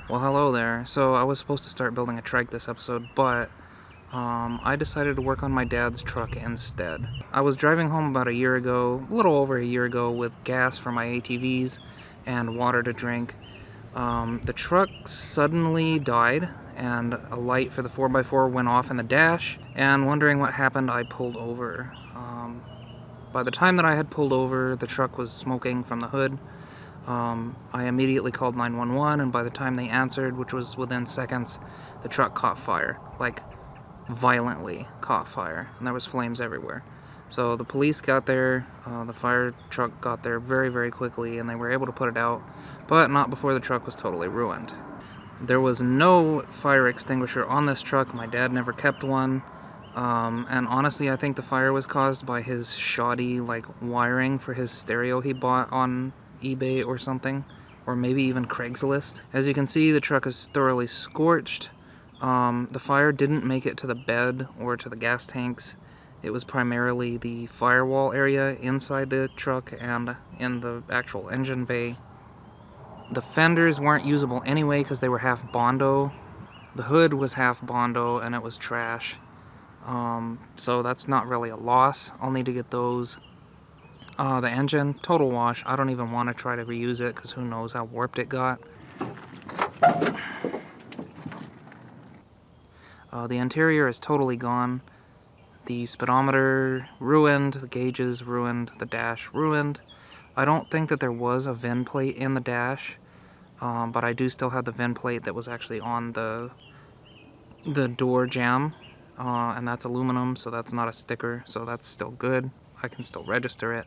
Well, hello there. So I was supposed to start building a trike this episode, but I decided to work on my dad's truck instead. I was driving home about a year ago, a little over a year ago, with gas for my ATVs and water to drink. The truck suddenly died, and a light for the 4x4 went off in the dash, and wondering what happened, I pulled over. By the time that I had pulled over, the truck was smoking from the hood. I immediately called 911, and by the time they answered, which was within seconds, the truck caught fire. Like, violently caught fire, and there was flames everywhere. So the police got there, the fire truck got there very, very quickly, and they were able to put it out, but not before the truck was totally ruined. There was no fire extinguisher on this truck. My dad never kept one. And honestly, I think the fire was caused by his shoddy, wiring for his stereo he bought on eBay or something, or maybe even Craigslist. As you can see, the truck is thoroughly scorched. The fire didn't make it to the bed or to the gas tanks. It was primarily the firewall area inside the truck and in the actual engine bay. The fenders weren't usable anyway because they were half Bondo. The hood was half Bondo and it was trash. So that's not really a loss. I'll need to get those. The engine, total wash. I don't even want to try to reuse it because who knows how warped it got. The interior is totally gone. The speedometer ruined, the gauges ruined, the dash ruined. I don't think that there was a VIN plate in the dash, but I do still have the VIN plate that was actually on the door jamb, and that's aluminum, so that's not a sticker, so that's still good. I can still register it.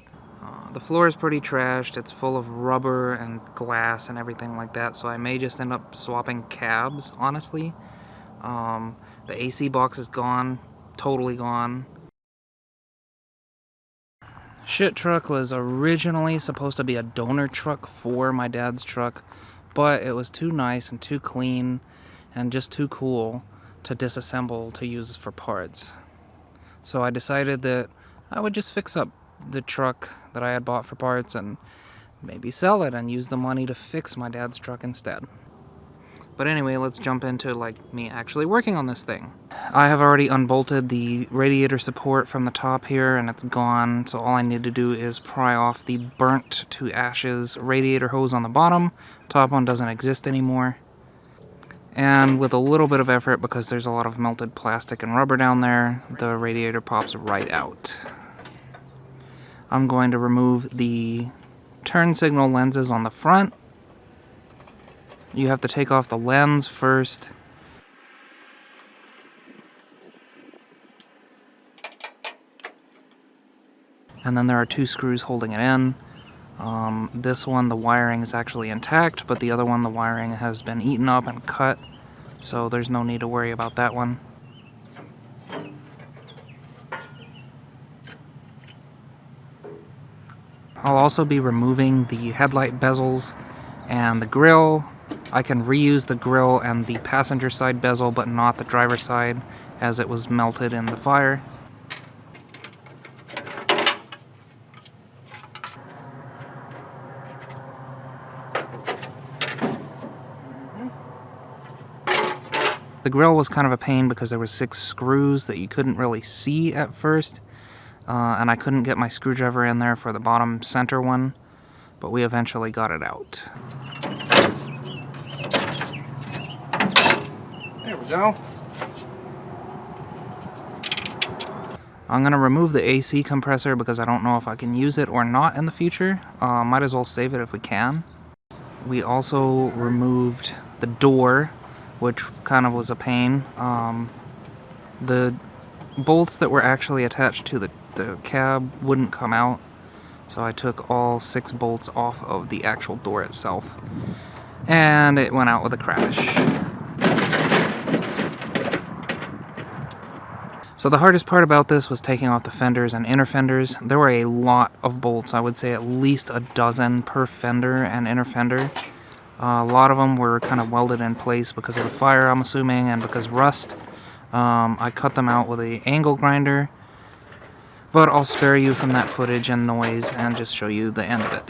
The floor is pretty trashed. It's full of rubber and glass and everything like that, so I may just end up swapping cabs, honestly. The AC box is gone, totally gone. Shit truck was originally supposed to be a donor truck for my dad's truck, but it was too nice and too clean and just too cool to disassemble to use for parts. So I decided that I would just fix up the truck that I had bought for parts and maybe sell it and use the money to fix my dad's truck instead. But anyway, let's jump into me actually working on this thing. I have already unbolted the radiator support from the top here and it's gone, so all I need to do is pry off the burnt to ashes radiator hose on the bottom. Top one doesn't exist anymore. And with a little bit of effort, because there's a lot of melted plastic and rubber down there, the radiator pops right out. I'm going to remove the turn signal lenses on the front. You have to take off the lens first. And then there are two screws holding it in. This one, the wiring is actually intact, but the other one, the wiring has been eaten up and cut, so there's no need to worry about that one. I'll also be removing the headlight bezels and the grille. I can reuse the grille and the passenger side bezel, but not the driver's side, as it was melted in the fire. The grille was kind of a pain because there were 6 screws that you couldn't really see at first, and I couldn't get my screwdriver in there for the bottom center one, but we eventually got it out. There we go. I'm going to remove the AC compressor because I don't know if I can use it or not in the future. Might as well save it if we can. We also removed the door, which kind of was a pain. The bolts that were actually attached to the cab wouldn't come out, so I took all 6 bolts off of the actual door itself, and it went out with a crash. So the hardest part about this was taking off the fenders and inner fenders. There were a lot of bolts, I would say at least a dozen per fender and inner fender. A lot of them were kind of welded in place because of the fire, I'm assuming, and because rust. I cut them out with an angle grinder, but I'll spare you from that footage and noise and just show you the end of it.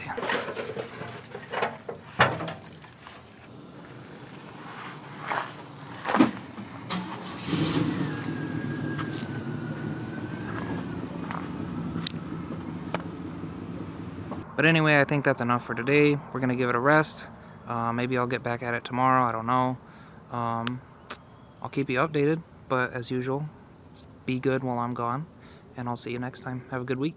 But anyway, I think that's enough for today. We're going to give it a rest. Maybe I'll get back at it tomorrow. I don't know. I'll keep you updated. But as usual, be good while I'm gone. And I'll see you next time. Have a good week.